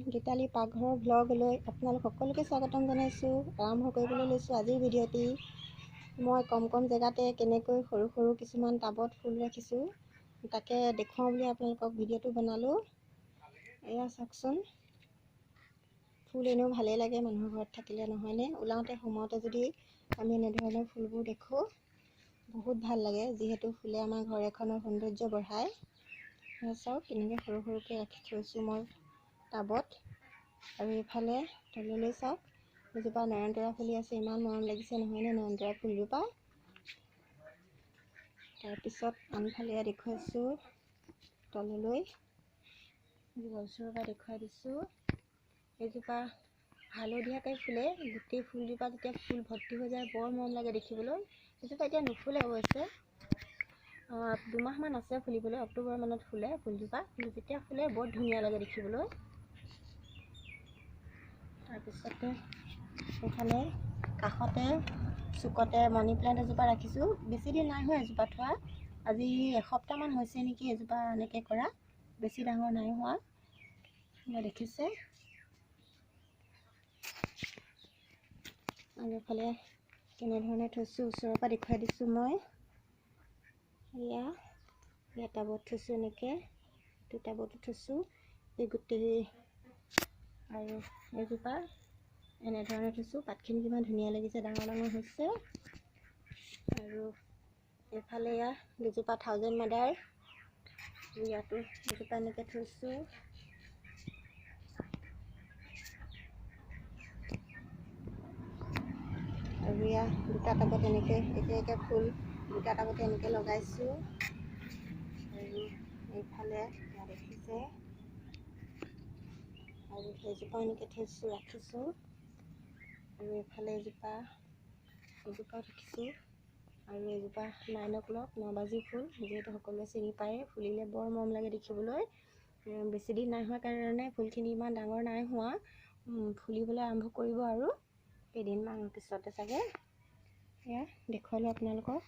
গীতালি পাকঘৰৰ ভ্লগলৈ আপোনালোক সকলোকে স্বাগতম জনাইছোঁ। আৰম্ভ কৰিবলৈ লৈছোঁ আজিৰ ভিডিঅ'টি। মই কম জেগাতে কেনেকৈ সৰু সৰু কিছুমান টাবত ফুল ৰাখিছোঁ তাকে দেখুৱাওঁ বুলি আপোনালোকক ভিডিঅ'টো বনালোঁ। এয়া চাওকচোন, ফুল এনেও ভালেই লাগে মানুহৰ ঘৰত থাকিলে, নহয়নে? ওলাওঁতে সোমাওঁতে যদি আমি এনেধৰণৰ ফুলবোৰ দেখোঁ বহুত ভাল লাগে, যিহেতু ফুলে আমাৰ ঘৰ এখনৰ সৌন্দৰ্য বঢ়ায়। চাওক কেনেকৈ সৰু সৰুকৈ ৰাখি থৈছোঁ মই টাবত। আৰু এইফালে তললৈ চাওক, এজোপা নয়নতৰা ফুলি আছে, ইমান মৰম লাগিছে নহয়নে নয়নতৰা ফুলজোপা। তাৰপিছত আনফালে দেখুৱাইছোঁ তললৈ, ওচৰৰ পৰা দেখুৱাই দিছোঁ। এইজোপা হালধীয়াকৈ ফুলে, গোটেই ফুলজোপা যেতিয়া ফুল ভৰ্তি হৈ যায় বৰ মৰম লাগে দেখিবলৈ। এইজোপা এতিয়া নুফুলে অৱশ্যে, 2 মাহমান আছে ফুলিবলৈ, অক্টোবৰ মানত ফুলে ফুলজোপা। যেতিয়া ফুলে বৰ ধুনীয়া লাগে দেখিবলৈ। তাৰপিছতে এইফালে কাষতে চুকতে মানি প্লাণ্ট এজোপা ৰাখিছোঁ। বেছি দিন নাই হোৱা এজোপা থোৱা, আজি এসপ্তাহমান হৈছে নেকি এজোপা এনেকৈ কৰা, বেছি ডাঙৰ নাই হোৱা দেখিছে। আৰু এইফালে কেনেধৰণে থৈছোঁ ওচৰৰ পৰা দেখুৱাই দিছোঁ মই। ইয়াত টাবত থৈছোঁ, এনেকৈ 2 টাবতো থৈছোঁ এই গোটেই। আৰু এজোপা এনেধৰণে থৈছোঁ, পাতখিনি কিমান ধুনীয়া লাগিছে, ডাঙৰ ডাঙৰ হৈছে। আৰু এইফালে এয়া দুজোপা 1000 মাদাৰ, ইয়াতো এজোপা এনেকৈ থৈছোঁ। আৰু এয়া 2টা টাবত এনেকৈ একে ফুল 2টা টাবতে এনেকৈ লগাইছোঁ। আৰু এইফালে দেখিছে, আৰু সেইজোপা এনেকৈ থৈছোঁ ৰাখিছোঁ। আৰু এইফালে এজোপাও ৰাখিছোঁ। আৰু এজোপা 9 o'clock 9 বাজি ফুল, যিহেতু সকলোৱে চিনি পায়ে, ফুলিলে বৰ মৰম লাগে দেখিবলৈ। বেছি দিন নাই হোৱা কাৰণে ফুলখিনি ইমান ডাঙৰ নাই হোৱা, ফুলিবলৈ আৰম্ভ কৰিব আৰু কেইদিনমানৰ পিছতে চাগে। এয়া দেখুৱালোঁ আপোনালোকক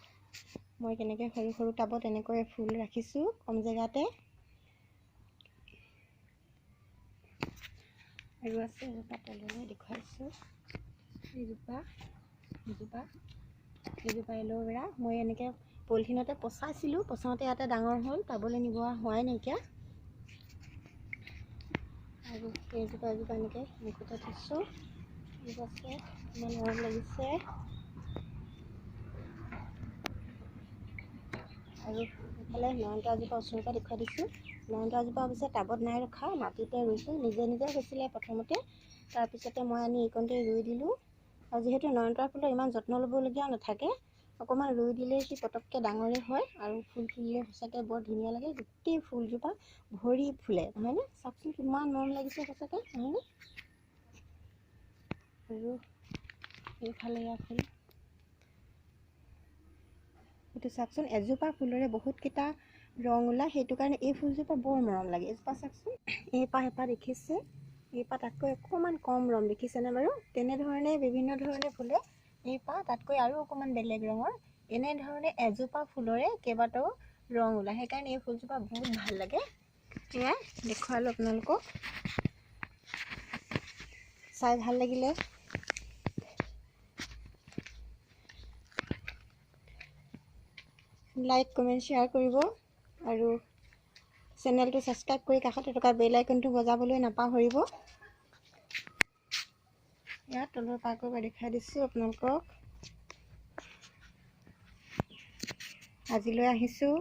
মই কেনেকৈ সৰু সৰু টাবত এনেকৈ ফুল ৰাখিছোঁ কম জেগাতে। আৰু আছে এজোপা তললৈ দেখুৱাইছোঁ, এজোপা এল'ভেৰা। মই এনেকৈ পলিথিনতে পচাইছিলোঁ, পচাওঁতে ইয়াতে ডাঙৰ হ'ল, টাবলৈ নিব হোৱাই নাইকিয়া। আৰু এজোপা এনেকৈ মুখতে থৈছোঁ, আছে ইমান মৰম লাগিছে। আৰু এইফালে নয়নতৰাজোপা ওচৰৰ পৰা দেখুৱাই দিছোঁ। নয়নতৰাজোপা অৱশ্যে টাবত নাই ৰখা, মাটিতে ৰুইছোঁ, নিজে হৈছিলে প্ৰথমতে, তাৰপিছতে মই আনি এইকণতে ৰুই দিলোঁ। আৰু যিহেতু নয়নতৰা ফুলৰ ইমান যত্ন ল'বলগীয়া নাথাকে, অকণমান ৰুই দিলেই সি পটককৈ ডাঙৰেই হয়। আৰু ফুল ফুলিলে সঁচাকৈ বৰ ধুনীয়া লাগে, গোটেই ফুলজোপা ভৰি ফুলে, নহয়নে? চাওকচোন কিমান মৰম লাগিছে সঁচাকৈ, নহয়নে? আৰু এইফালে এয়া ফুল, এইটো চাওকচোন, এজোপা ফুলৰে বহুতকেইটা ৰং ওলায়, সেইটো কাৰণে এই ফুলজোপা বৰ মৰম লাগে। এজোপা চাওকচোন, এইপাহ দেখিছে, এইপাহ তাতকৈ অকণমান কম ৰং দেখিছেনে বাৰু? তেনেধৰণে বিভিন্ন ধৰণে ফুলে। এইপাহ তাতকৈ আৰু অকণমান বেলেগ ৰঙৰ, এনেধৰণে এজোপা ফুলৰে কেইবাটাও ৰং ওলায়, সেইকাৰণে এই ফুলজোপা বহুত ভাল লাগে। এয়াই দেখুৱালোঁ আপোনালোকক, চাই ভাল লাগিলে লাইক কমেণ্ট শ্বেয়াৰ কৰিব। আৰু চেনেলটো ছাবস্ক্ৰাইব কৰি কাষতে থকা বেল আইকনটো বজাবলৈ নাপাহৰিব। ইয়াত তলৰ পৰা আকৌ দেখাই দিছোঁ আপোনালোকক। আজিলৈ আহিছোঁ।